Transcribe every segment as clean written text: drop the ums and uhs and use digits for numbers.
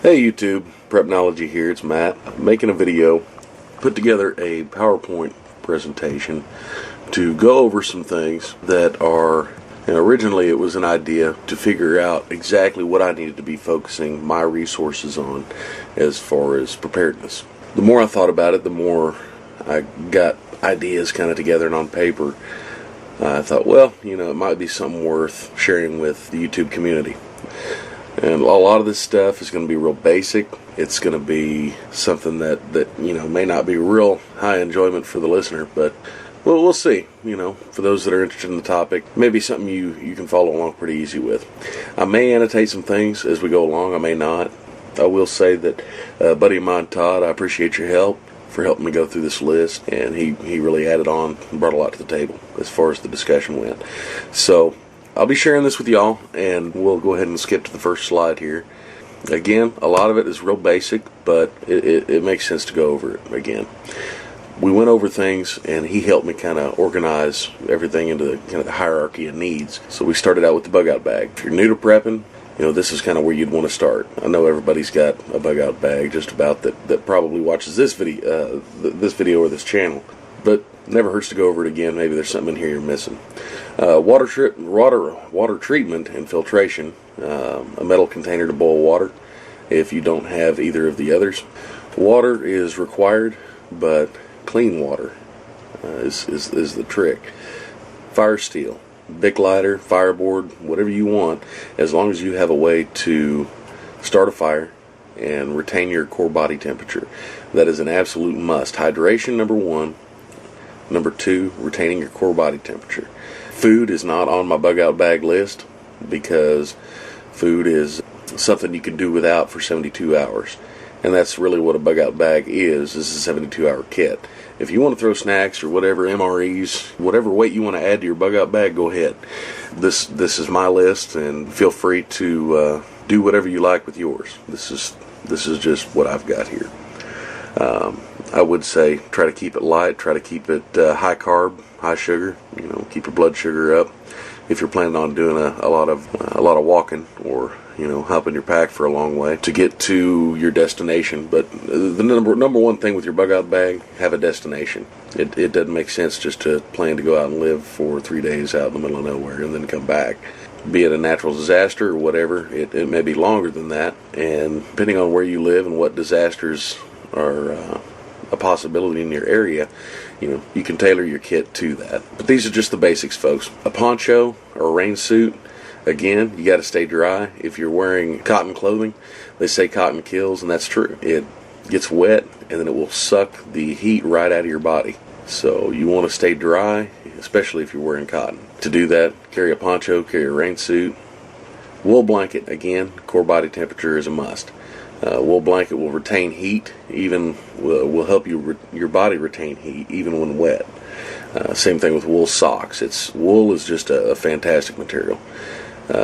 Hey YouTube, Prepnology here, it's Matt. I'm making a video, put together a PowerPoint presentation to go over some things that are, originally it was an idea to figure out exactly what I needed to be focusing my resources on as far as preparedness. The more I thought about it, the more I got ideas kind of together and on paper. I thought, well, it might be something worth sharing with the YouTube community. And a lot of this stuff is going to be real basic. It's going to be something that may not be real high enjoyment for the listener, but we'll see. For those that are interested in the topic, maybe something you can follow along pretty easy with. I may annotate some things as we go along. I may not. I will say that a buddy of mine, Todd, I appreciate your help for helping me go through this list, and he really added on and brought a lot to the table as far as the discussion went. So I'll be sharing this with y'all, and we'll go ahead and skip to the first slide here. Again, a lot of it is real basic, but it makes sense to go over it again. We went over things, and he helped me kind of organize everything into the hierarchy of needs. So we started out with the bug out bag. If you're new to prepping, this is kind of where you'd want to start. I know everybody's got a bug out bag just about that probably watches this video or this channel, but never hurts to go over it again. Maybe there's something in here you're missing. Water treatment and filtration. A metal container to boil water if you don't have either of the others. Water is required, but clean water is the trick. Fire steel, Bic lighter, fireboard, whatever you want, as long as you have a way to start a fire and retain your core body temperature. That is an absolute must. Hydration, number one. Number two, retaining your core body temperature. Food is not on my bug out bag list because food is something you can do without for 72 hours. And that's really what a bug out bag is a 72-hour kit. If you want to throw snacks or whatever, MREs, whatever weight you want to add to your bug out bag, go ahead. This is my list, and feel free to do whatever you like with yours. This is just what I've got here. I would say try to keep it light, try to keep it high carb, high sugar. Keep your blood sugar up. If you're planning on doing a lot of walking or hopping your pack for a long way to get to your destination. But the number one thing with your bug out bag, have a destination. It doesn't make sense just to plan to go out and live for 3 days out in the middle of nowhere and then come back. Be it a natural disaster or whatever, it may be longer than that. And depending on where you live and what disasters are a possibility in your area, you can tailor your kit to that. But these are just the basics, folks. A poncho or a rain suit, again, you got to stay dry. If you're wearing cotton clothing, they say cotton kills, and that's true. It gets wet, and then it will suck the heat right out of your body. So you want to stay dry, especially if you're wearing cotton. To do that, carry a poncho, carry a rain suit. Wool blanket, again, core body temperature is a must. Wool blanket will retain heat, even will help your body retain heat even when wet. Same thing with wool socks. Wool is just a fantastic material.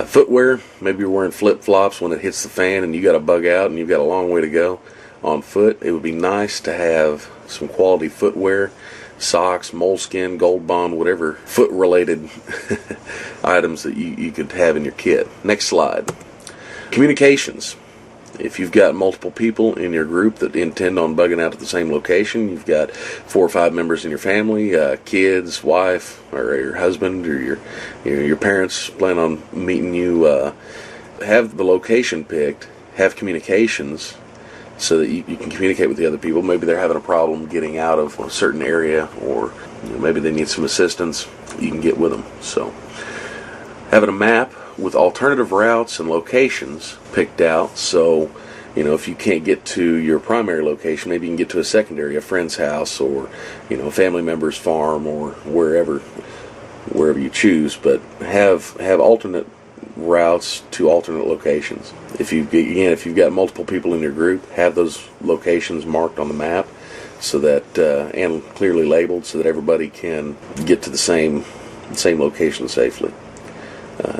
Footwear, maybe you're wearing flip-flops when it hits the fan and you got to bug out and you've got a long way to go on foot. It would be nice to have some quality footwear, socks, moleskin, Gold Bond, whatever foot-related items that you could have in your kit. Next slide. Communications. If you've got multiple people in your group that intend on bugging out at the same location, you've got 4 or 5 members in your family, kids, wife, or your husband, or your parents plan on meeting you, have the location picked, have communications so that you can communicate with the other people. Maybe they're having a problem getting out of a certain area, or maybe they need some assistance. You can get with them. So having a map with alternative routes and locations picked out, so if you can't get to your primary location, maybe you can get to a secondary, a friend's house, or a family member's farm, or wherever you choose. But have alternate routes to alternate locations. If you've got multiple people in your group, have those locations marked on the map so that and clearly labeled so that everybody can get to the same location safely.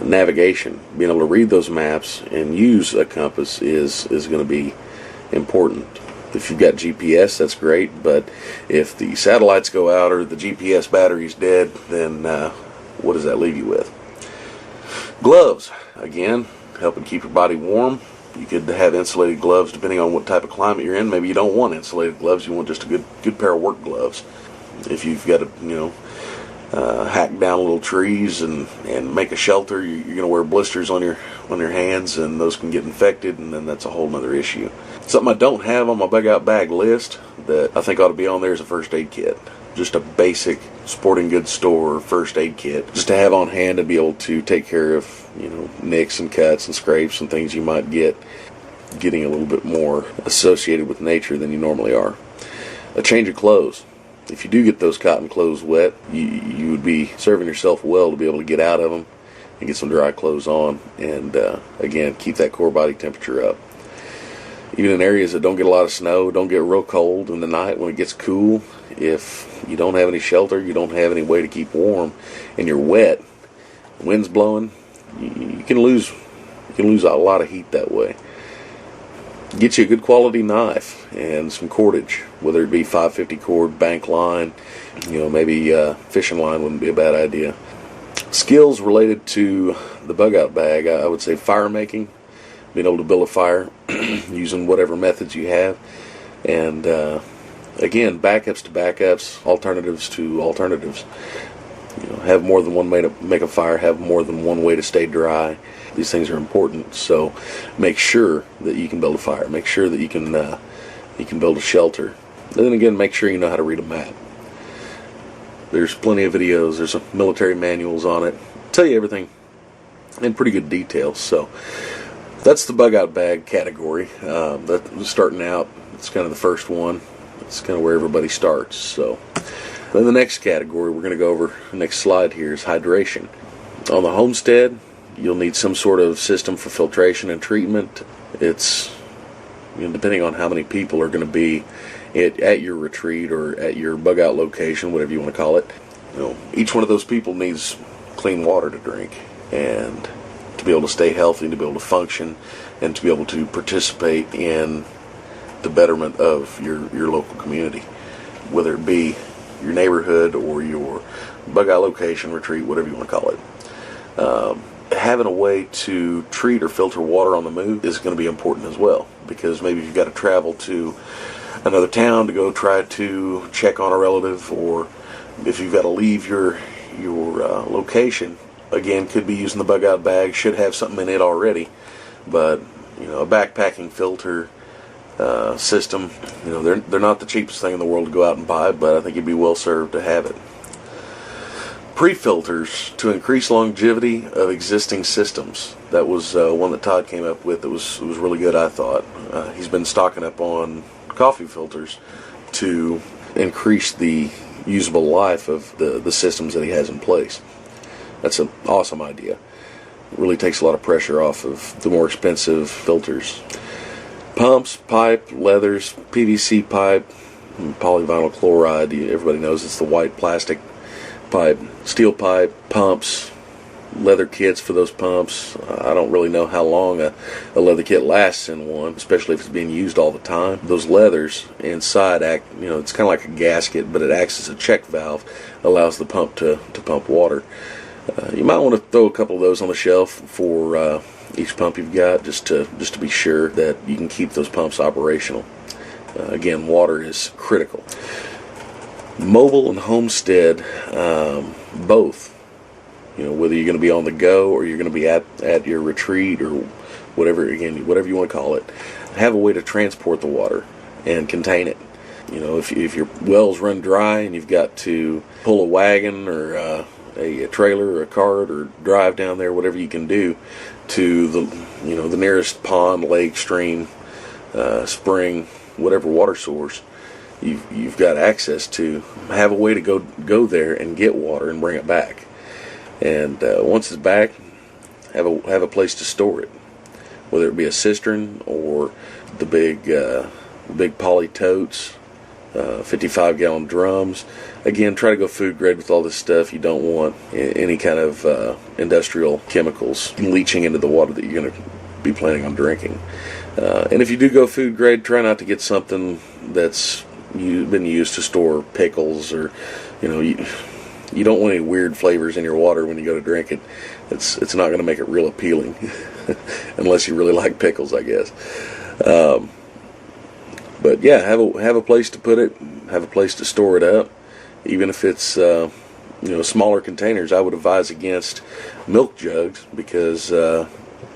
Navigation, being able to read those maps and use a compass is going to be important. If you've got GPS, that's great, but if the satellites go out or the GPS battery's dead, then what does that leave you with? Gloves, again, helping keep your body warm. You could have insulated gloves depending on what type of climate you're in. Maybe you don't want insulated gloves. You want just a good pair of work gloves. If you've got to, hack down little trees and make a shelter, you're going to wear blisters on your hands, and those can get infected, and then that's a whole other issue. Something I don't have on my bug out bag list that I think ought to be on there is a first aid kit. Just a basic sporting goods store first aid kit, just to have on hand and be able to take care of nicks and cuts and scrapes and things you might get getting a little bit more associated with nature than you normally are. A change of clothes. If you do get those cotton clothes wet, you would be serving yourself well to be able to get out of them and get some dry clothes on, and again, keep that core body temperature up. Even in areas that don't get a lot of snow, don't get real cold in the night when it gets cool, if you don't have any shelter, you don't have any way to keep warm, and you're wet, the wind's blowing, you can lose a lot of heat that way. Get you a good quality knife and some cordage, whether it be 550 cord, bank line, maybe fishing line wouldn't be a bad idea. Skills related to the bug out bag, I would say fire making, being able to build a fire using whatever methods you have, and again, backups to backups, alternatives to alternatives. Have more than one way to make a fire, have more than one way to stay dry. These things are important, so make sure that you can build a fire. Make sure that you can build a shelter. And then again, make sure you know how to read a map. There's plenty of videos. There's some military manuals on it. Tell you everything in pretty good detail. So that's the bug out bag category. That was starting out. It's kind of the first one. It's kind of where everybody starts. So then the next category we're going to go over, the next slide here, is hydration. On the homestead, you'll need some sort of system for filtration and treatment. It's depending on how many people are going to be at your retreat or at your bug out location, whatever you want to call it. Each one of those people needs clean water to drink, and to be able to stay healthy, to be able to function, and to be able to participate in the betterment of your local community, whether it be your neighborhood or your bug out location, retreat, whatever you want to call it. Having a way to treat or filter water on the move is going to be important as well, because maybe you've got to travel to another town to go try to check on a relative, or if you've got to leave your location, again, could be using the bug out bag, should have something in it already, but a backpacking filter system, they're not the cheapest thing in the world to go out and buy, but I think you'd be well served to have it. Pre-filters to increase longevity of existing systems. That was one that Todd came up with that was really good, I thought. He's been stocking up on coffee filters to increase the usable life of the systems that he has in place. That's an awesome idea. It really takes a lot of pressure off of the more expensive filters. Pumps, pipe, leathers, PVC pipe, polyvinyl chloride. Everybody knows it's the white plastic pipe. Steel pipe, pumps, leather kits for those pumps. I don't really know how long a leather kit lasts in one, especially if it's being used all the time. Those leathers inside act, it's kind of like a gasket, but it acts as a check valve, allows the pump to pump water. You might want to throw a couple of those on the shelf for each pump you've got, just to be sure that you can keep those pumps operational. Again, water is critical. Mobile and homestead, both. Whether you're going to be on the go or you're going to be at your retreat or whatever you want to call it, have a way to transport the water and contain it. If your wells run dry and you've got to pull a wagon or a trailer or a cart or drive down there, whatever you can do to the nearest pond, lake, stream, spring, whatever water source you've got access to, have a way to go there and get water and bring it back. And once it's back, have a place to store it, whether it be a cistern or the big poly totes, 55-gallon drums. Again, try to go food grade with all this stuff. You don't want any kind of industrial chemicals leaching into the water that you're going to be planning on drinking. And if you do go food grade, try not to get something that's been used to store pickles, or You don't want any weird flavors in your water when you go to drink it. It's not going to make it real appealing, unless you really like pickles, I guess. But yeah, have a place to put it, have a place to store it up, even if it's smaller containers. I would advise against milk jugs because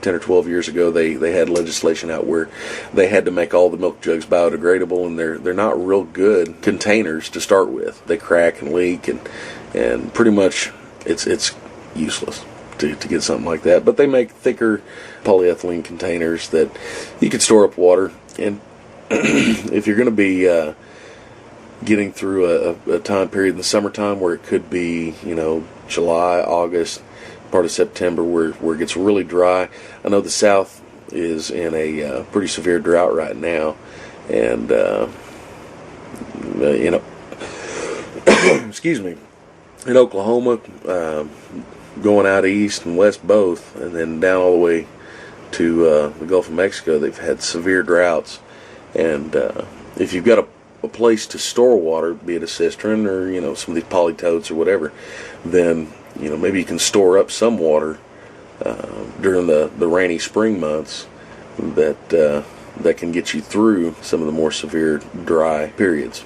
10 or 12 years ago they had legislation out where they had to make all the milk jugs biodegradable, and they're not real good containers to start with. They crack and leak, and pretty much it's useless to get something like that. But they make thicker polyethylene containers that you can store up water. And if you're going to be getting through a time period in the summertime where it could be, July, August, part of September, where it gets really dry. I know the South is in a pretty severe drought right now, and excuse me, in Oklahoma, going out east and west both, and then down all the way to the Gulf of Mexico, they've had severe droughts. And if you've got a place to store water, be it a cistern or some of these polytotes or whatever, then maybe you can store up some water during the rainy spring months that can get you through some of the more severe dry periods.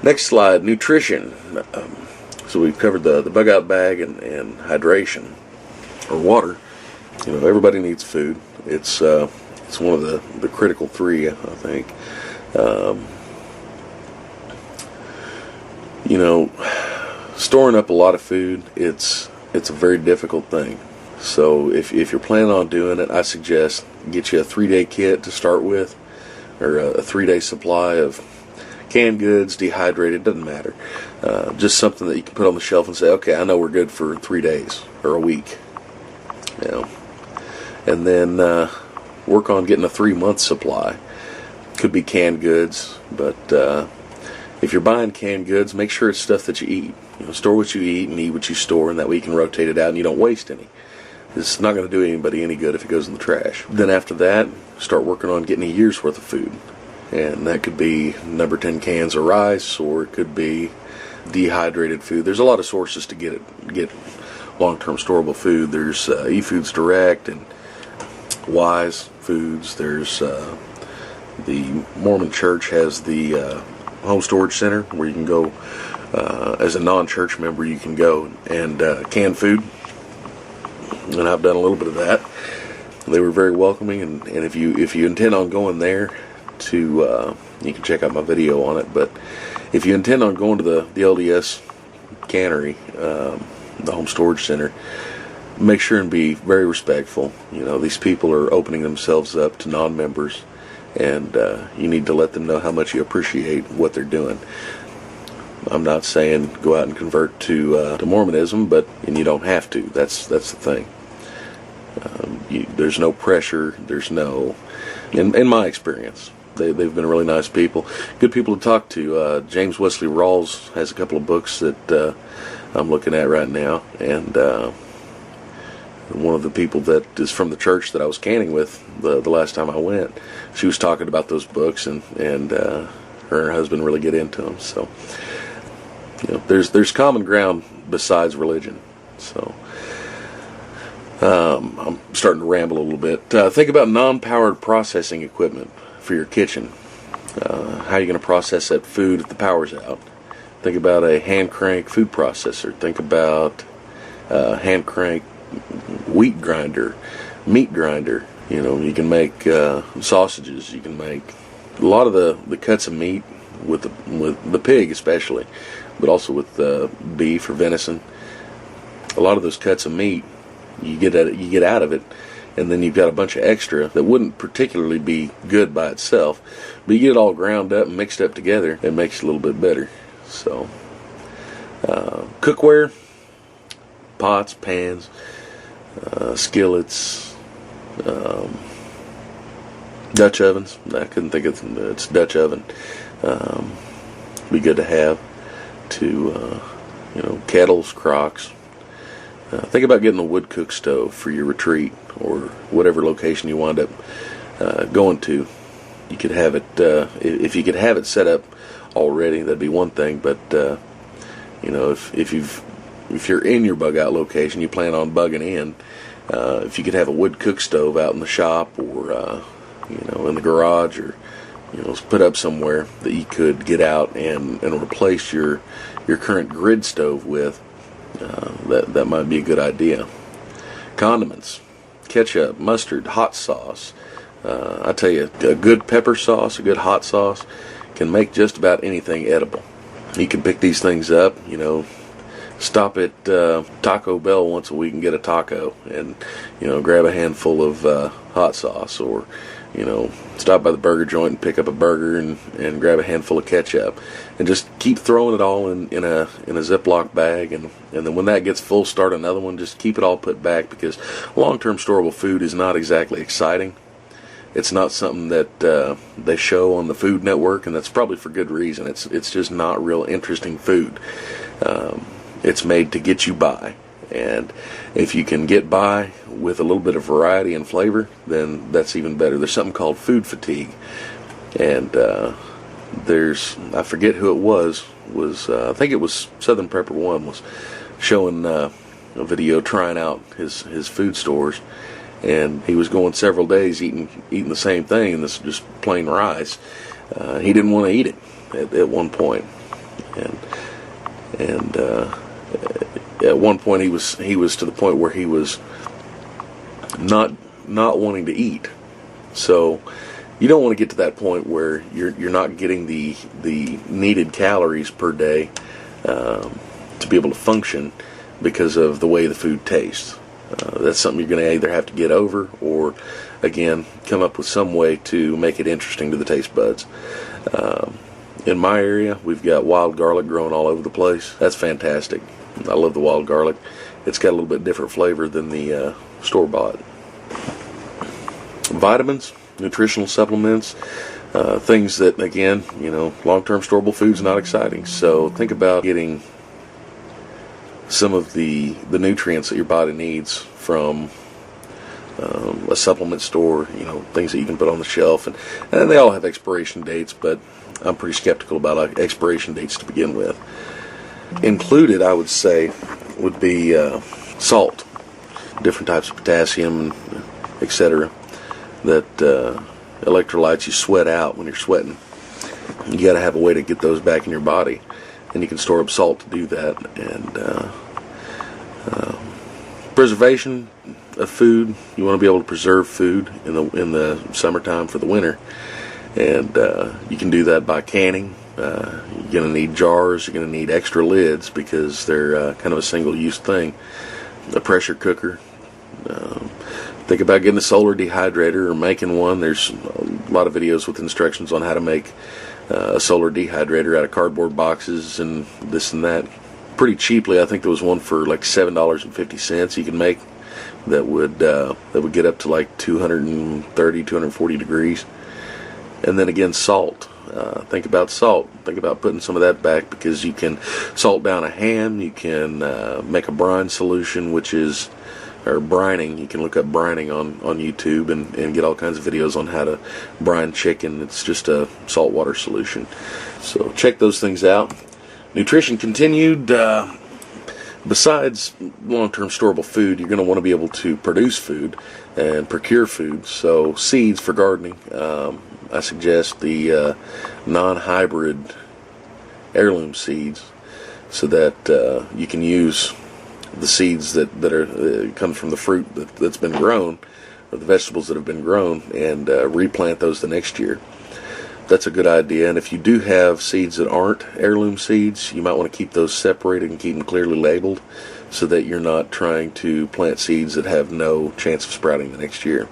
Next slide, nutrition. So we've covered the bug out bag and hydration or water. Everybody needs food. It's one of the critical three, I think. Storing up a lot of food, it's a very difficult thing. So if you're planning on doing it, I suggest get you a 3-day kit to start with, or a 3-day supply of canned goods, dehydrated, doesn't matter. Just something that you can put on the shelf and say, okay, I know we're good for 3 days or a week. And then work on getting a 3-month supply. Could be canned goods, but if you're buying canned goods, make sure it's stuff that you eat. Store what you eat and eat what you store, and that way you can rotate it out and you don't waste any. It's not going to do anybody any good if it goes in the trash. Then after that, start working on getting a year's worth of food. And that could be number 10 cans of rice, or it could be dehydrated food. There's a lot of sources to get long-term storable food. There's eFoods Direct and Wise Foods. There's the Mormon Church has the home storage center where you can go as a non-church member. You can go and can food, and I've done a little bit of that. They were very welcoming, and if you intend on going there, you can check out my video on it. But if you intend on going to the LDS cannery, the home storage center, make sure and be very respectful. These people are opening themselves up to non-members, and you need to let them know how much you appreciate what they're doing. I'm not saying go out and convert to Mormonism, and you don't have to. That's the thing. There's no pressure. There's no, in my experience, they've been really nice people, good people to talk to. James Wesley Rawls has a couple of books that I'm looking at right now, and one of the people that is from the church that I was canning with the last time I went, she was talking about those books, and her and her husband really get into them. So there's common ground besides religion. So I'm starting to ramble a little bit. Think about non-powered processing equipment for your kitchen. How are you going to process that food if the power's out? Think about a hand crank food processor. Think about hand crank wheat grinder, meat grinder. You can make sausages. You can make a lot of the cuts of meat with the pig especially, but also with beef or venison. A lot of those cuts of meat, you get out of it, and then you've got a bunch of extra that wouldn't particularly be good by itself, but you get it all ground up and mixed up together, it makes it a little bit better. So cookware, pots, pans, skillets, Dutch ovens. I couldn't think of it's Dutch oven. Be good to have. Kettles, crocks. Think about getting a wood cook stove for your retreat or whatever location you wind up going to. You could have it if you could have it set up already. That'd be one thing, but if you're in your bug out location, you plan on bugging in. If you could have a wood cook stove out in the shop, or in the garage, or put up somewhere that you could get out and replace your current grid stove with, that might be a good idea. Condiments: ketchup, mustard, hot sauce. I tell you, a good pepper sauce, a good hot sauce can make just about anything edible. You can pick these things up, stop at Taco Bell once a week and get a taco, and grab a handful of hot sauce, or stop by the burger joint and pick up a burger and grab a handful of ketchup, and just keep throwing it all in a Ziploc bag, and then when that gets full, start another one. Just keep it all put back, because long-term storable food is not exactly exciting. It's not something that they show on the Food Network, and that's probably for good reason. It's just not real interesting food. It's made to get you by, and if you can get by with a little bit of variety and flavor, then that's even better. There's something called food fatigue, and I forget who it was I think it was Southern Prepper One was showing a video trying out his food stores, and he was going several days eating the same thing, and this just plain rice. He didn't want to eat it at one point, and at one point he was to the point where he was not wanting to eat. So you don't want to get to that point where you're not getting the needed calories per day to be able to function because of the way the food tastes. That's something you're going to either have to get over, or again come up with some way to make it interesting to the taste buds. In my area, we've got wild garlic growing all over the place. That's fantastic. I love the wild garlic. It's got a little bit different flavor than the store-bought. Vitamins, nutritional supplements, things that, again, long-term storable food's not exciting. So think about getting some of the nutrients that your body needs from a supplement store, things that you can put on the shelf. And they all have expiration dates, but I'm pretty skeptical about expiration dates to begin with. Included, I would say, would be salt, different types of potassium, etc. That electrolytes you sweat out when you're sweating. You got to have a way to get those back in your body, and you can store up salt to do that. And preservation of food, you want to be able to preserve food in the summertime for the winter, and you can do that by canning. You're going to need jars. You're going to need extra lids because they're kind of a single-use thing. A pressure cooker. Think about getting a solar dehydrator or making one. There's a lot of videos with instructions on how to make a solar dehydrator out of cardboard boxes and this and that. Pretty cheaply, I think there was one for like $7.50 you can make that would get up to like 230, 240 degrees. And then again, salt. Think about salt. Think about putting some of that back, because you can salt down a ham. You can make a brine solution, or brining. You can look up brining on YouTube and get all kinds of videos on how to brine chicken. It's just a saltwater solution. So check those things out. Nutrition continued. Besides long-term storable food, you're going to want to be able to produce food and procure food. So seeds for gardening. I suggest the non-hybrid heirloom seeds, so that you can use the seeds that come from the fruit that's been grown, or the vegetables that have been grown, and replant those the next year. That's a good idea. And if you do have seeds that aren't heirloom seeds, you might want to keep those separated and keep them clearly labeled, so that you're not trying to plant seeds that have no chance of sprouting the next year.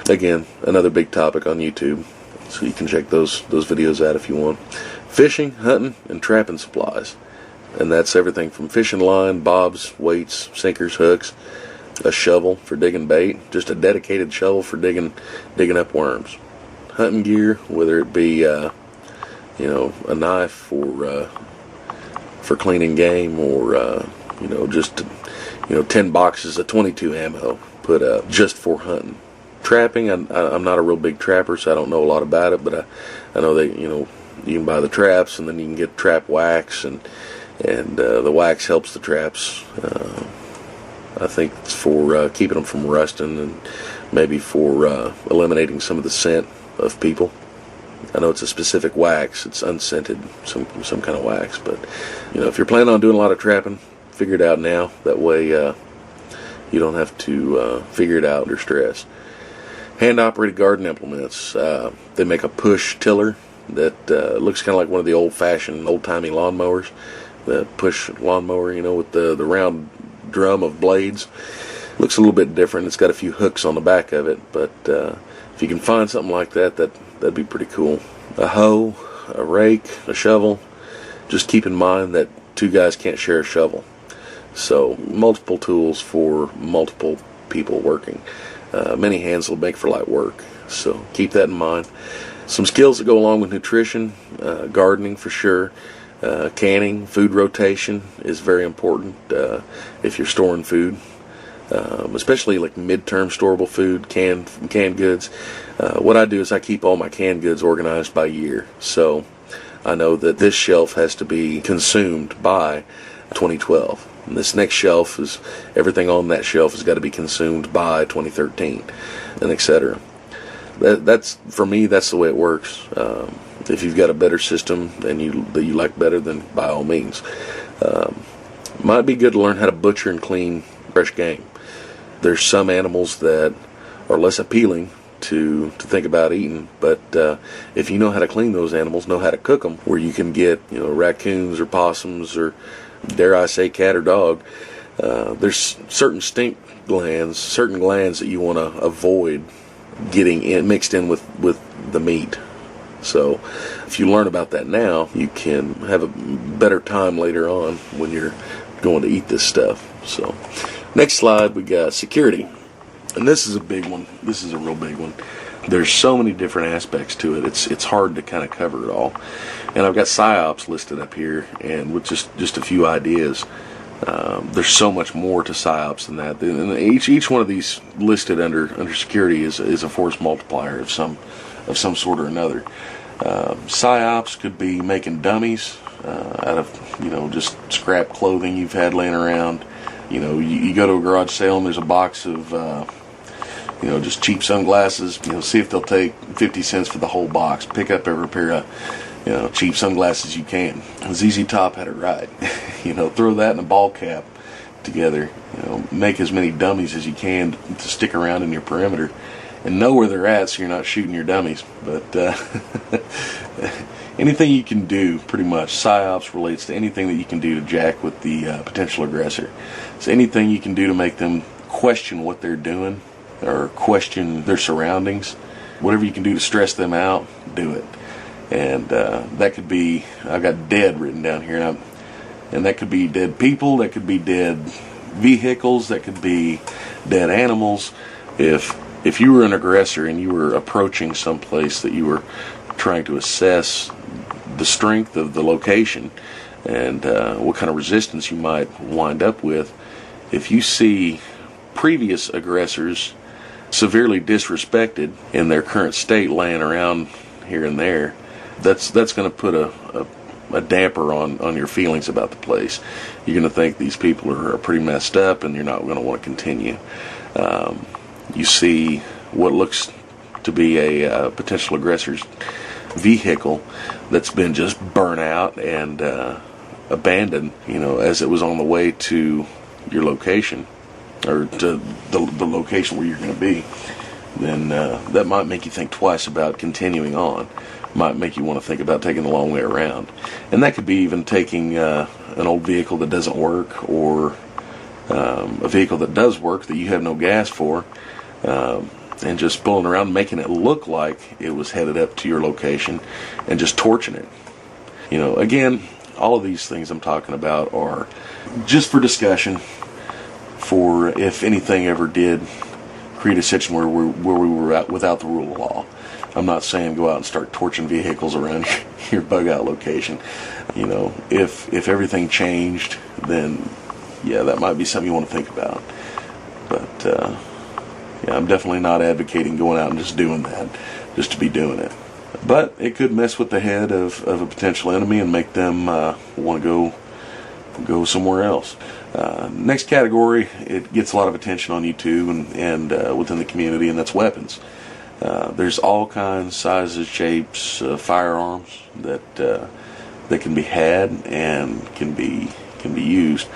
Again, another big topic on YouTube, so you can check those videos out if you want. Fishing, hunting, and trapping supplies. And that's everything from fishing line, bobs, weights, sinkers, hooks, a shovel for digging bait, just a dedicated shovel for digging up worms. Hunting gear, whether it be a knife for cleaning game, or just 10 boxes of 22 ammo put up just for hunting. Trapping, I'm not a real big trapper, so I don't know a lot about it, but I know that you can buy the traps, and then you can get trap wax, and and the wax helps the traps. I think it's for keeping them from rusting, and maybe for eliminating some of the scent of people. I know it's a specific wax; it's unscented, some kind of wax. But if you're planning on doing a lot of trapping, figure it out now. That way, you don't have to figure it out under stress. Hand-operated garden implements. They make a push tiller that looks kind of like one of the old-fashioned, old-timey lawnmowers. The push lawnmower, with the round drum of blades. Looks a little bit different. It's got a few hooks on the back of it, but if you can find something like that, that'd be pretty cool. A hoe, a rake, a shovel. Just keep in mind that two guys can't share a shovel. So multiple tools for multiple people working. Many hands will make for light work. So keep that in mind. Some skills that go along with nutrition, gardening for sure. Canning, food rotation is very important if you're storing food, especially like midterm storable food, canned goods. What I do is I keep all my canned goods organized by year. So I know that this shelf has to be consumed by 2012. And this next shelf is, everything on that shelf has got to be consumed by 2013, and etc. That's for me. That's the way it works. If you've got a better system and that you like better, then by all means. Might be good to learn how to butcher and clean fresh game. There's some animals that are less appealing to think about eating, but if you know how to clean those animals, know how to cook them, where you can get raccoons or possums or, dare I say, cat or dog, there's certain stink glands, certain glands that you want to avoid getting mixed in with the meat. So if you learn about that now, you can have a better time later on when you're going to eat this stuff. So next slide, we got security. And this is a big one. This is a real big one. There's so many different aspects to it. It's hard to kind of cover it all. And I've got PSYOPs listed up here, and with just a few ideas. There's so much more to PSYOPs than that. And each one of these listed under security is a force multiplier of some sort or another. PSYOPs could be making dummies out of just scrap clothing you've had laying around. You go to a garage sale and there's a box of just cheap sunglasses. See if they'll take 50 cents for the whole box. Pick up every pair of cheap sunglasses you can. ZZ Top had it right. Throw that in a ball cap together. Make as many dummies as you can to stick around in your perimeter. And know where they're at so you're not shooting your dummies. But anything you can do, pretty much, PSYOPs relates to anything that you can do to jack with the potential aggressor. So anything you can do to make them question what they're doing or question their surroundings, whatever you can do to stress them out, do it. And that could be, I've got dead written down here, and that could be dead people, that could be dead vehicles, that could be dead animals. If you were an aggressor and you were approaching someplace that you were trying to assess the strength of the location and what kind of resistance you might wind up with, if you see previous aggressors severely disrespected in their current state laying around here and there, that's going to put a damper on your feelings about the place. You're going to think these people are pretty messed up, and you're not going to want to continue. You see what looks to be a potential aggressor's vehicle that's been just burnt out and abandoned, as it was on the way to your location or to the location where you're going to be, then that might make you think twice about continuing on. Might make you want to think about taking the long way around. And that could be even taking an old vehicle that doesn't work, or a vehicle that does work that you have no gas for, and just pulling around, making it look like it was headed up to your location and just torching it. Again, all of these things I'm talking about are just for discussion, for if anything ever did create a situation where we were without the rule of law. I'm not saying go out and start torching vehicles around your bug out location. If everything changed, then yeah, that might be something you want to think about. But yeah, I'm definitely not advocating going out and just doing that, just to be doing it. But it could mess with the head of a potential enemy and make them want to go go somewhere else. Next category, it gets a lot of attention on YouTube and within the community, and that's weapons. There's all kinds, sizes, shapes, firearms that can be had and can be used.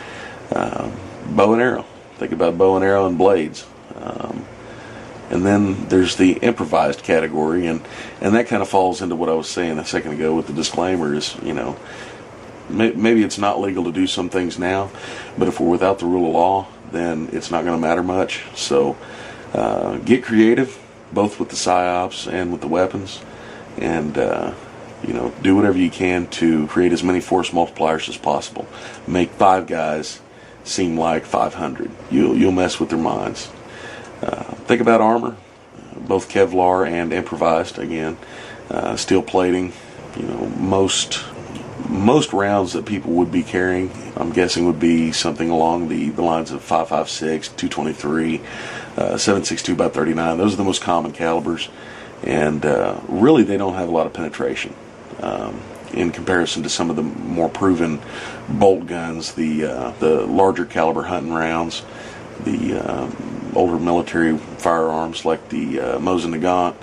Bow and arrow. Think about bow and arrow and blades. And then there's the improvised category, and that kind of falls into what I was saying a second ago with the disclaimer is, maybe it's not legal to do some things now, but if we're without the rule of law, then it's not going to matter much. So get creative, both with the psyops and with the weapons, and do whatever you can to create as many force multipliers as possible. Make 5 guys seem like 500. You'll mess with their minds. Think about armor, both Kevlar and improvised. Again, steel plating. Most rounds that people would be carrying, I'm guessing, would be something along the lines of 5.56, 223, 7.62 by 39. Those are the most common calibers, and really they don't have a lot of penetration in comparison to some of the more proven bolt guns, the larger caliber hunting rounds, the older military firearms like the Mosin Nagant,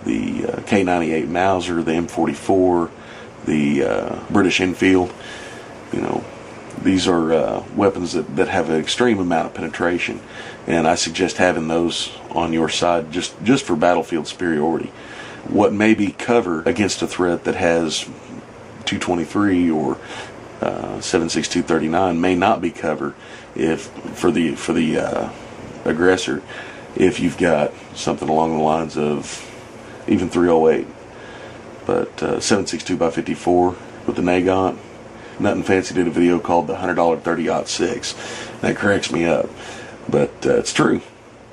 the K98 Mauser, the M44, the British Enfield. These are weapons that have an extreme amount of penetration, and I suggest having those on your side just for battlefield superiority. What may be cover against a threat that has 223 or 7.62 may not be cover for the aggressor if you've got something along the lines of even 308. But 7.62 by 54 with the Nagant. Nothing Fancy did a video called the $100 30-06. That cracks me up, but it's true.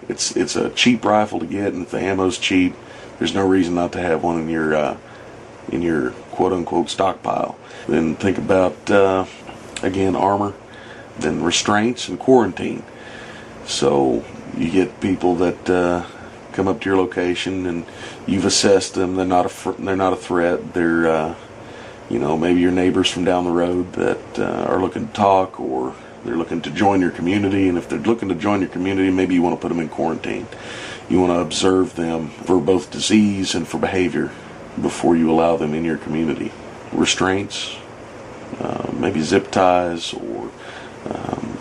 It's a cheap rifle to get, and if the ammo's cheap, there's no reason not to have one in your quote-unquote stockpile. Then think about again, armor, then restraints and quarantine. So you get people that come up to your location and you've assessed them. They're not a threat. They're maybe your neighbors from down the road that are looking to talk, or they're looking to join your community. And if they're looking to join your community, maybe you want to put them in quarantine. You want to observe them for both disease and for behavior before you allow them in your community. Restraints, maybe zip ties, or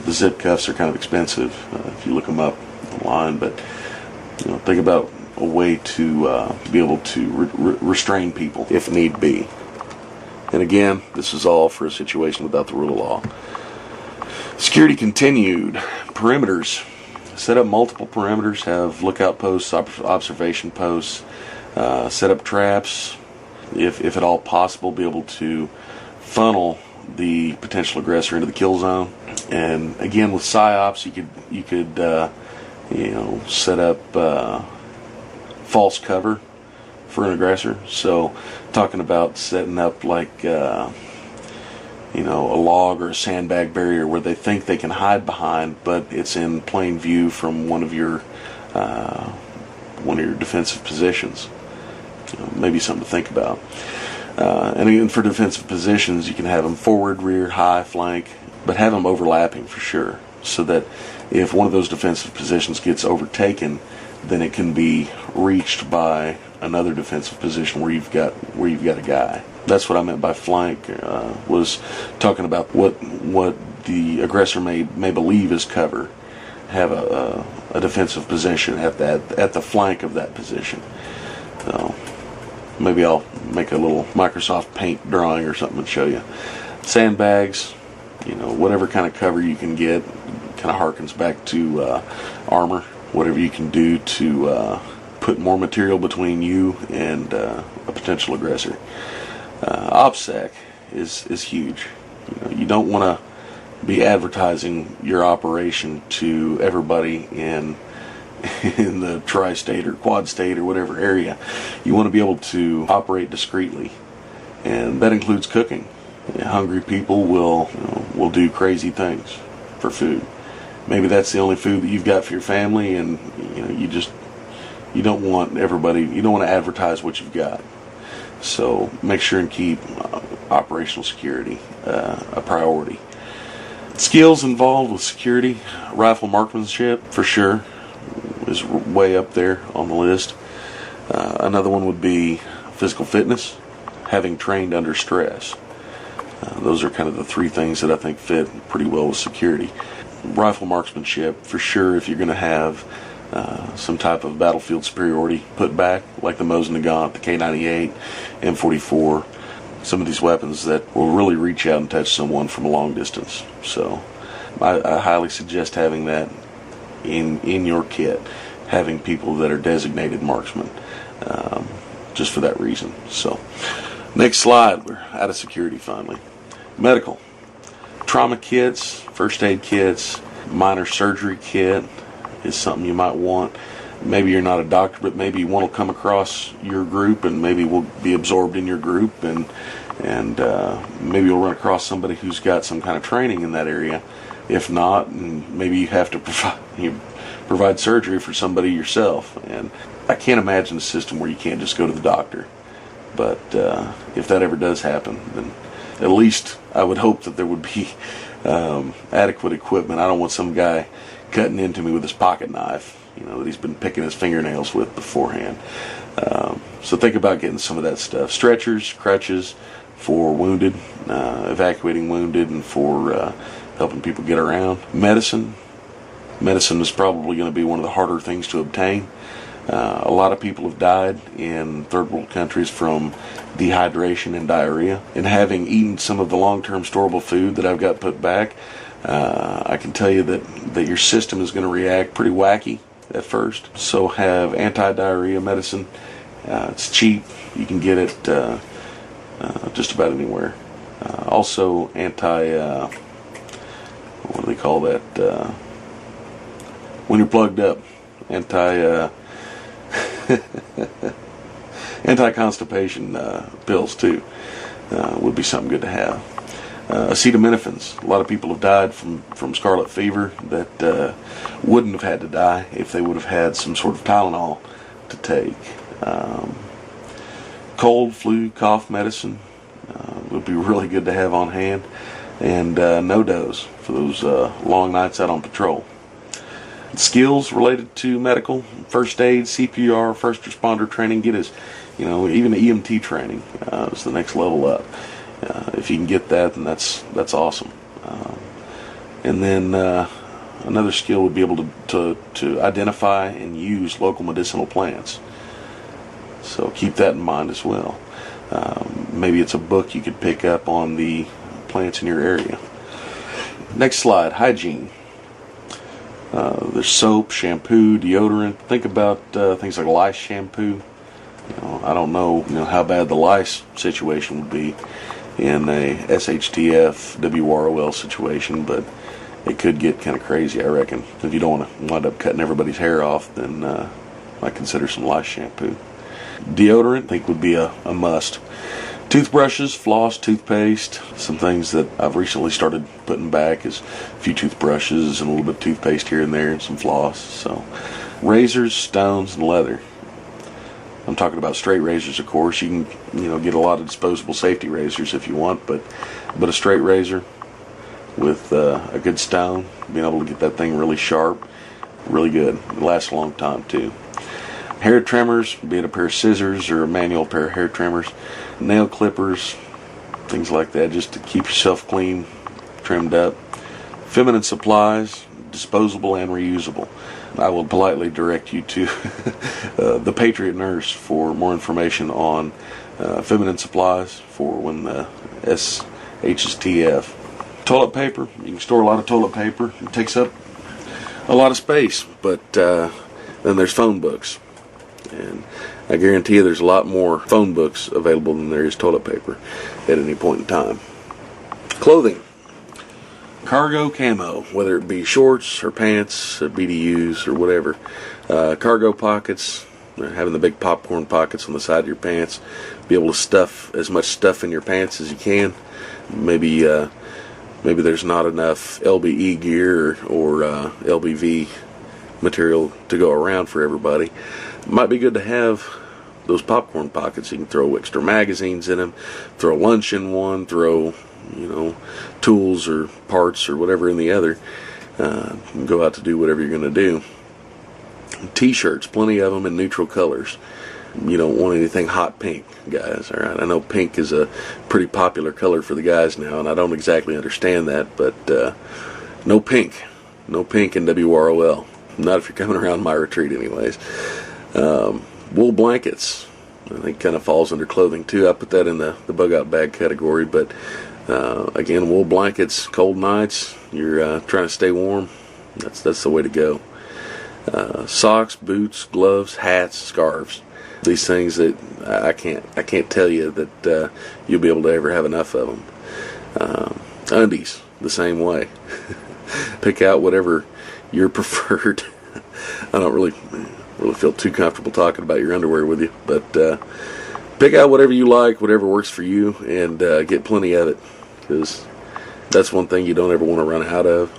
the zip cuffs are kind of expensive if you look them up online. But think about a way to be able to restrain people if need be. And again, this is all for a situation without the rule of law. Security continued. Perimeters. Set up multiple perimeters. Have lookout posts, observation posts. Set up traps. If at all possible, be able to funnel the potential aggressor into the kill zone. And again, with psyops, you could set up false cover for an aggressor. So talking about setting up like a log or a sandbag barrier where they think they can hide behind, but it's in plain view from one of your defensive positions. Maybe something to think about. And even for defensive positions, you can have them forward, rear, high, flank, but have them overlapping for sure, so that if one of those defensive positions gets overtaken, then it can be reached by another defensive position where you've got a guy. That's what I meant by flank. Was talking about what the aggressor may believe is cover. Have a defensive position at the flank of that position. So maybe I'll make a little Microsoft Paint drawing or something and show you. Sandbags, whatever kind of cover you can get, kind of harkens back to armor. Whatever you can do to put more material between you and a potential aggressor. OPSEC is huge. You don't want to be advertising your operation to everybody in the tri-state or quad-state or whatever area. You want to be able to operate discreetly, and that includes cooking. Hungry people will do crazy things for food. Maybe that's the only food that you've got for your family, and you don't want to advertise what you've got. So make sure and keep operational security a priority. Skills involved with security, rifle marksmanship for sure is way up there on the list. Another one would be physical fitness, having trained under stress. Those are kind of the three things that I think fit pretty well with security. Rifle marksmanship, for sure, if you're going to have some type of battlefield superiority put back, like the Mosin Nagant, the K98, M44, some of these weapons that will really reach out and touch someone from a long distance. So I highly suggest having that in your kit, having people that are designated marksmen, just for that reason. So next slide, we're out of security finally. Medical. Trauma kits, first aid kits, minor surgery kit is something you might want. Maybe you're not a doctor, but maybe one will come across your group and maybe will be absorbed in your group, and maybe you'll run across somebody who's got some kind of training in that area. If not, maybe you have to provide surgery for somebody yourself. And I can't imagine a system where you can't just go to the doctor. But if that ever does happen, then at least I would hope that there would be adequate equipment. I don't want some guy cutting into me with his pocket knife, that he's been picking his fingernails with beforehand. So think about getting some of that stuff. Stretchers, crutches for wounded, evacuating wounded, and for helping people get around. Medicine is probably going to be one of the harder things to obtain. A lot of people have died in third world countries from dehydration and diarrhea. And having eaten some of the long-term storable food that I've got put back, I can tell you that your system is going to react pretty wacky at first. So have anti-diarrhea medicine. It's cheap. You can get it just about anywhere. Also what do they call that? When you're plugged up, anti-constipation pills too would be something good to have. Acetaminophen. A lot of people have died from scarlet fever that wouldn't have had to die if they would have had some sort of Tylenol to take. Cold, flu, cough medicine would be really good to have on hand. And no-dos for those long nights out on patrol. Skills related to medical, first aid, CPR, first responder training, get his, even EMT training is the next level up. If you can get that, then that's awesome. And then another skill would be able to identify and use local medicinal plants. So keep that in mind as well. Maybe it's a book you could pick up on the plants in your area. Next slide, hygiene. There's soap, shampoo, deodorant. Think about things like lice shampoo. I don't know, how bad the lice situation would be in a SHTF, WROL situation, but it could get kind of crazy, I reckon. If you don't want to wind up cutting everybody's hair off, then I consider some lice shampoo. Deodorant, I think, would be a must. Toothbrushes, floss, toothpaste, some things that I've recently started putting back is a few toothbrushes and a little bit of toothpaste here and there and some floss. So, razors, stones, and leather. I'm talking about straight razors, of course. You can, get a lot of disposable safety razors if you want, but a straight razor with a good stone, being able to get that thing really sharp, really good. It lasts a long time too. Hair trimmers, be it a pair of scissors or a manual pair of hair trimmers, nail clippers, things like that, just to keep yourself clean, trimmed up. Feminine supplies, disposable and reusable. I will politely direct you to the Patriot Nurse for more information on feminine supplies for when the SHTF. Toilet paper, you can store a lot of toilet paper. It takes up a lot of space, but then there's phone books. And I guarantee you there's a lot more phone books available than there is toilet paper at any point in time. Clothing. Cargo camo, whether it be shorts or pants or BDUs or whatever. Cargo pockets, having the big popcorn pockets on the side of your pants. Be able to stuff as much stuff in your pants as you can. Maybe there's not enough LBE gear or LBV material to go around for everybody. It might be good to have those popcorn pockets. You can throw extra magazines in them, throw lunch in one, throw tools or parts or whatever in the other. Go out to do whatever you're going to do. T-shirts, plenty of them in neutral colors. You don't want anything hot pink, guys. All right, I know pink is a pretty popular color for the guys now, and I don't exactly understand that, but no pink in WROL. Not if you're coming around my retreat, anyways. Wool blankets, I think, kind of falls under clothing too. I put that in the bug out bag category, but again, wool blankets, cold nights, you're trying to stay warm. That's the way to go. Socks, boots, gloves, hats, scarves. These things that I can't tell you that you'll be able to ever have enough of them. Undies, the same way. Pick out whatever your preferred. I don't really feel too comfortable talking about your underwear with you, but pick out whatever you like, whatever works for you, and get plenty of it, because that's one thing you don't ever want to run out of.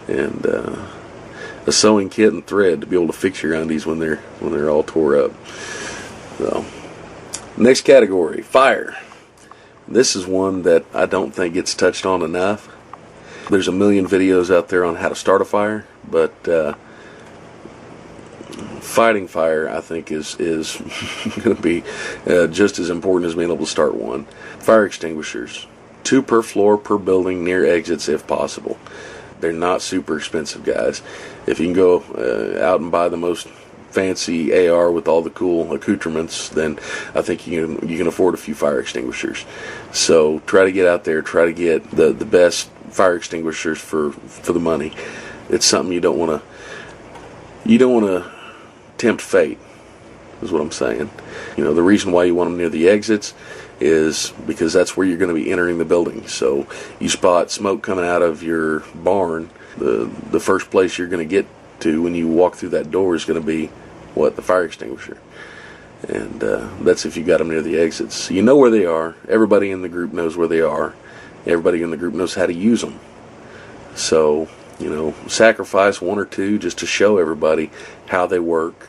And a sewing kit and thread to be able to fix your undies when they're all tore up. So, next category, fire. This is one that I don't think gets touched on enough. There's a million videos out there on how to start a fire, but fighting fire, I think, is going to be just as important as being able to start one. Fire extinguishers, 2 per floor per building near exits if possible. They're not super expensive, guys. If you can go out and buy the most fancy AR with all the cool accoutrements, then I think you can afford a few fire extinguishers. So try to get out there, try to get the best fire extinguishers for the money. It's something you don't want to tempt fate, is what I'm saying. The reason why you want them near the exits is because that's where you're going to be entering the building. So you spot smoke coming out of your barn, the first place you're going to get to when you walk through that door is going to be the fire extinguisher. And that's if you got them near the exits. You know where they are. Everybody in the group knows where they are. Everybody in the group knows how to use them. So, sacrifice 1 or 2 just to show everybody how they work.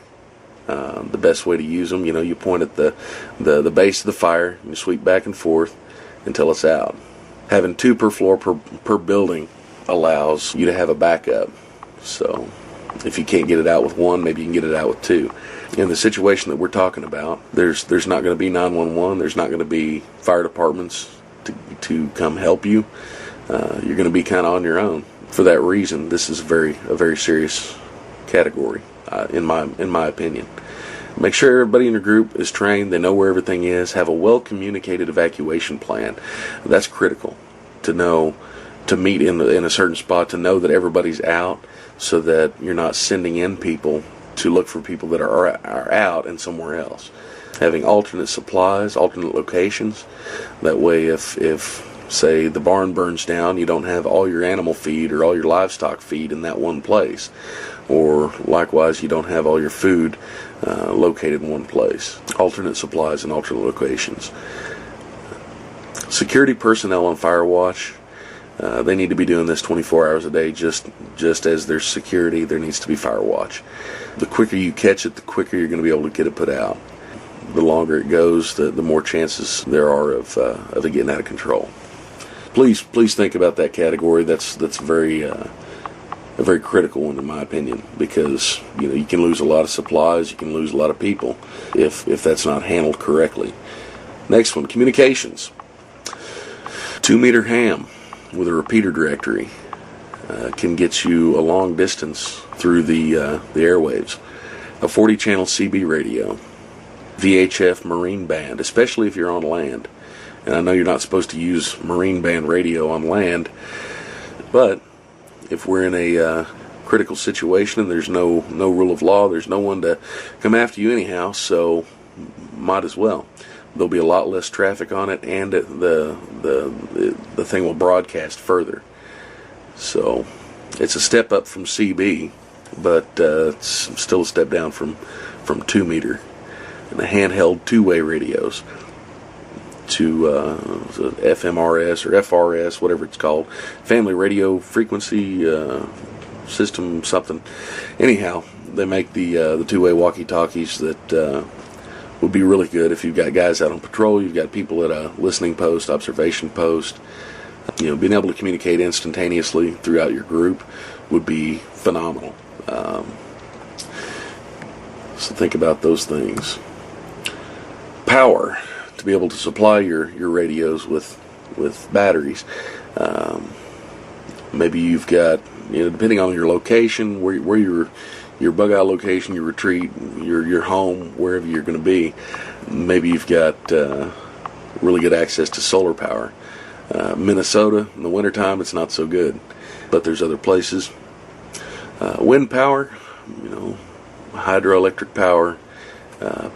The best way to use them, you point at the base of the fire, and you sweep back and forth until it's out. Having 2 per floor per building allows you to have a backup. So if you can't get it out with 1, maybe you can get it out with 2. In the situation that we're talking about, there's not going to be 911. There's not going to be fire departments to come help you. You're going to be kind of on your own. For that reason, this is a very serious category, in my opinion. Make sure everybody in your group is trained, they know where everything is, have a well-communicated evacuation plan. That's critical to know, to meet in a certain spot, to know that everybody's out, so that you're not sending in people to look for people that are out and somewhere else. Having alternate supplies, alternate locations, that way if say the barn burns down, you don't have all your animal feed or all your livestock feed in that one place. Or likewise, you don't have all your food located in one place. Alternate supplies and alternate locations. Security personnel on fire watch, they need to be doing this 24 hours a day. Just as there's security, there needs to be fire watch. The quicker you catch it, the quicker you're going to be able to get it put out. The longer it goes, the more chances there are of it getting out of control. Please think about that category. That's a very critical one, in my opinion, because you can lose a lot of supplies, you can lose a lot of people if that's not handled correctly. Next one, communications. 2-meter ham with a repeater directory can get you a long distance through the airwaves. A 40-channel CB radio, VHF marine band, especially if you're on land. And I know you're not supposed to use marine band radio on land, but if we're in a critical situation and there's no rule of law, there's no one to come after you anyhow, so might as well. There'll be a lot less traffic on it, and the thing will broadcast further. So it's a step up from CB, but it's still a step down from 2-meter. And the handheld 2-way radios to FMRS or FRS, whatever it's called, Family Radio Frequency System something. Anyhow, they make the 2-way walkie-talkies that would be really good if you've got guys out on patrol, you've got people at a listening post, observation post. Being able to communicate instantaneously throughout your group would be phenomenal. So think about those things. Power, to be able to supply your radios with batteries. Maybe you've got, depending on your location, where your bug out location, your retreat, your home, wherever you're going to be, maybe you've got really good access to solar power. Minnesota, in the wintertime, it's not so good, but there's other places. Wind power, hydroelectric power,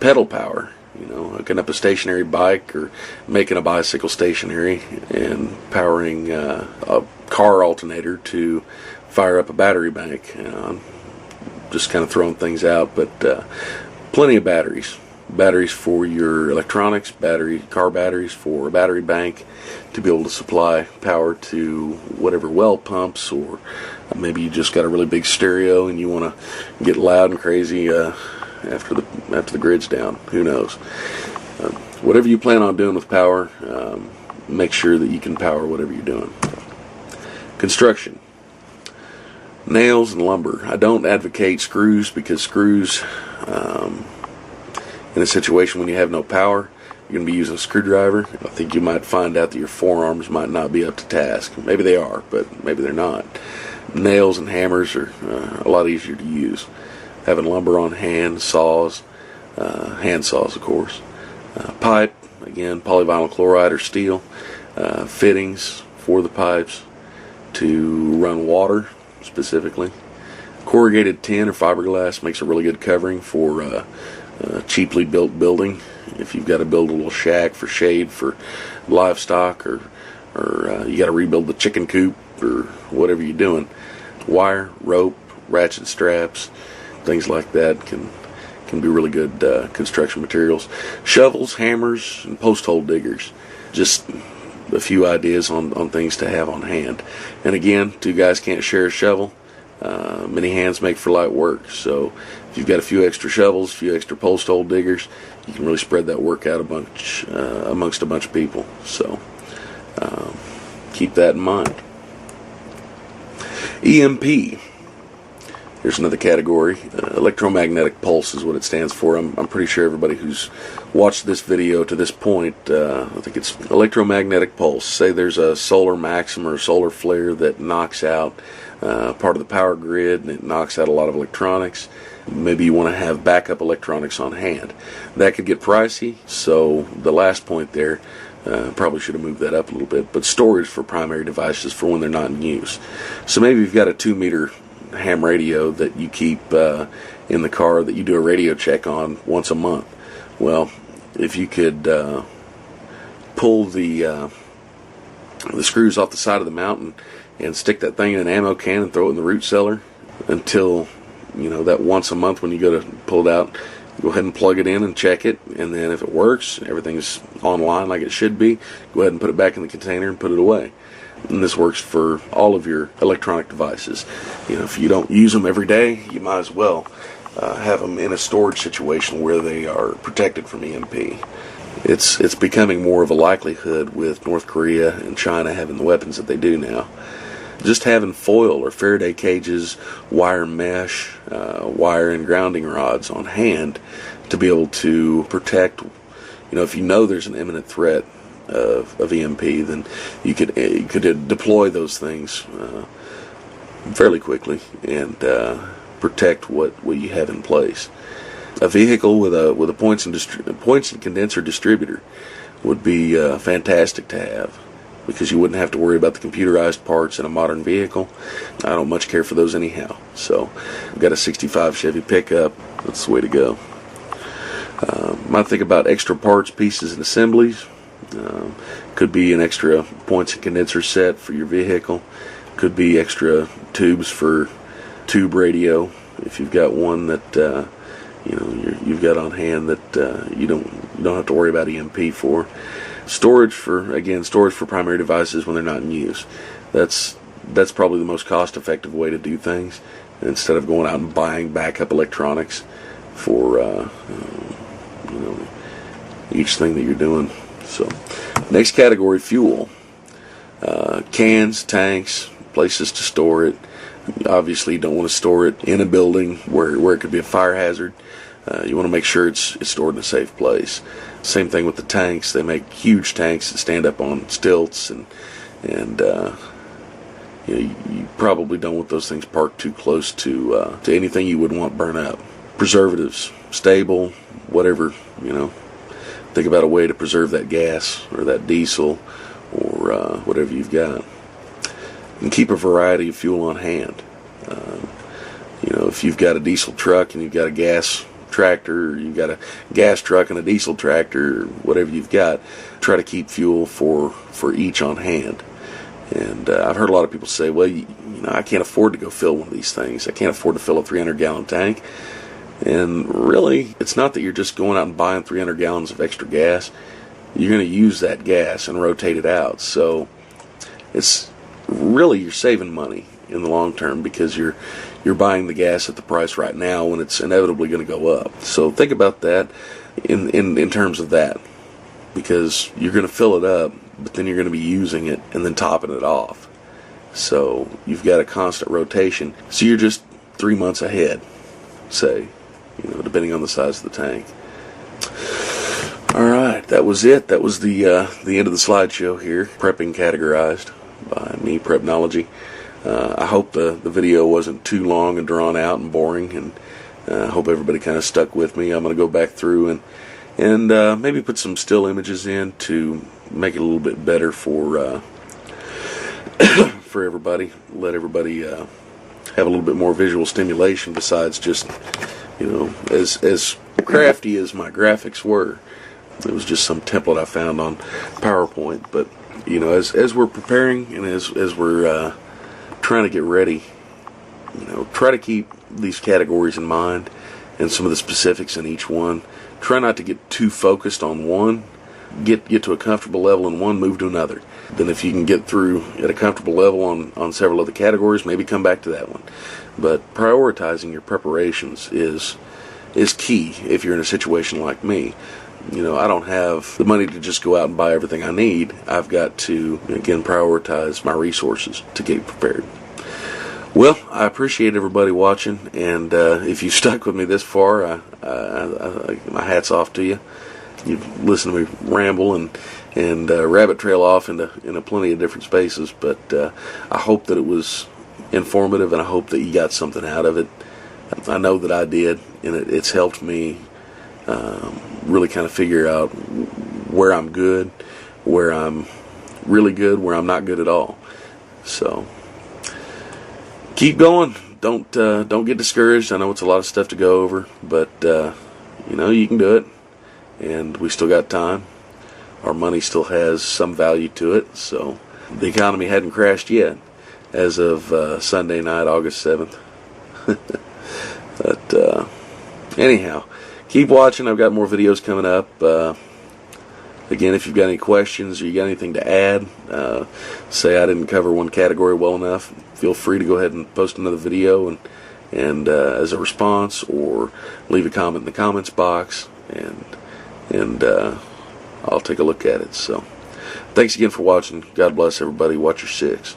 pedal power, hooking up a stationary bike or making a bicycle stationary and powering a car alternator to fire up a battery bank. Just kind of throwing things out, but plenty of batteries. Batteries for your electronics, car batteries for a battery bank to be able to supply power to whatever well pumps, or maybe you just got a really big stereo and you want to get loud and crazy after the grid's down. Who knows? Whatever you plan on doing with power, make sure that you can power whatever you're doing. Construction. Nails and lumber. I don't advocate screws, because screws, in a situation when you have no power, you're going to be using a screwdriver. I think you might find out that your forearms might not be up to task. Maybe they are, but maybe they're not. Nails and hammers are a lot easier to use. Having lumber on hand, saws, hand saws, of course. Pipe, again, polyvinyl chloride or steel. Fittings for the pipes to run water, specifically. Corrugated tin or fiberglass makes a really good covering for a cheaply built building. If you've got to build a little shack for shade for livestock, or you got to rebuild the chicken coop, or whatever you're doing. Wire, rope, ratchet straps, things like that can be really good construction materials. Shovels, hammers, and post hole diggers. Just a few ideas on things to have on hand. And again, two guys can't share a shovel. Many hands make for light work. So if you've got a few extra shovels, a few extra post hole diggers, you can really spread that work out amongst a bunch of people. So keep that in mind. EMP. Here's another category. Electromagnetic pulse is what it stands for. I'm pretty sure everybody who's watched this video to this point, I think it's electromagnetic pulse. Say there's a solar maxim or a solar flare that knocks out part of the power grid, and it knocks out a lot of electronics. Maybe you want to have backup electronics on hand. That could get pricey, so the last point there, probably should have moved that up a little bit, but storage for primary devices for when they're not in use. So maybe you've got a 2-meter ham radio that you keep in the car that you do a radio check on once a month. Well, if you could pull the screws off the side of the mountain and stick that thing in an ammo can and throw it in the root cellar until, that once a month when you go to pull it out, go ahead and plug it in and check it, and then if it works, everything's online like it should be, go ahead and put it back in the container and put it away. And this works for all of your electronic devices. If you don't use them every day, you might as well have them in a storage situation where they are protected from EMP. It's becoming more of a likelihood with North Korea and China having the weapons that they do now. Just having foil or Faraday cages, wire mesh, wire and grounding rods on hand to be able to protect. If you know there's an imminent threat of EMP, then you could deploy those things fairly quickly and protect what you have in place. A vehicle with a points and condenser distributor would be fantastic to have, because you wouldn't have to worry about the computerized parts in a modern vehicle. I don't much care for those anyhow. So I've got a 65 Chevy pickup. That's the way to go. Might think about extra parts, pieces, and assemblies. Could be an extra points and condenser set for your vehicle. Could be extra tubes for tube radio if you've got one that you've got on hand that you don't have to worry about EMP for. Storage for primary devices when they're not in use. That's probably the most cost-effective way to do things, instead of going out and buying backup electronics for each thing that you're doing. So, next category, fuel. Cans, tanks, places to store it. Obviously, you don't want to store it in a building where it could be a fire hazard. You want to make sure it's stored in a safe place. Same thing with the tanks. They make huge tanks that stand up on stilts, and you probably don't want those things parked too close to anything you would want burn up. Preservatives, stable, whatever, Think about a way to preserve that gas or that diesel or whatever you've got. And keep a variety of fuel on hand. If you've got a diesel truck and you've got a gas tractor, or you've got a gas truck and a diesel tractor, or whatever you've got, try to keep fuel for each on hand. And I've heard a lot of people say, well, I can't afford to go fill one of these things. I can't afford to fill a 300-gallon tank. And really, it's not that you're just going out and buying 300 gallons of extra gas. You're going to use that gas and rotate it out. So it's really, you're saving money in the long term, because you're buying the gas at the price right now when it's inevitably going to go up. So think about that in terms of that, because you're going to fill it up, but then you're going to be using it and then topping it off. So you've got a constant rotation. So you're just 3 months ahead, say, depending on the size of the tank. All right, that was it. That was the end of the slideshow here. Prepping Categorized by me, Prepnology. I hope the video wasn't too long and drawn out and boring, and I hope everybody kind of stuck with me. I'm going to go back through and maybe put some still images in to make it a little bit better for for everybody. Let everybody have a little bit more visual stimulation besides just, as crafty as my graphics were. It was just some template I found on PowerPoint. But, as we're preparing and as we're trying to get ready, try to keep these categories in mind and some of the specifics in each one. Try not to get too focused on one. Get to a comfortable level in one, move to another. Then if you can get through at a comfortable level on several other categories, maybe come back to that one. But prioritizing your preparations is key if you're in a situation like me. I don't have the money to just go out and buy everything I need. I've got to, again, prioritize my resources to get prepared. Well, I appreciate everybody watching, and if you stuck with me this far, my hat's off to you. You've listened to me ramble and rabbit trail off into plenty of different spaces, but I hope that it was informative, and I hope that you got something out of it. I know that I did, and it's helped me really kind of figure out where I'm good, where I'm really good, where I'm not good at all. So keep going. Don't get discouraged. I know it's a lot of stuff to go over, but you can do it, and we still got time. Our money still has some value to it, so the economy hadn't crashed yet as of Sunday night, August 7th. But anyhow, keep watching. I've got more videos coming up. Again, if you've got any questions or you got anything to add, say I didn't cover one category well enough, feel free to go ahead and post another video and as a response, or leave a comment in the comments box, and I'll take a look at it. So thanks again for watching. God bless everybody. Watch your six.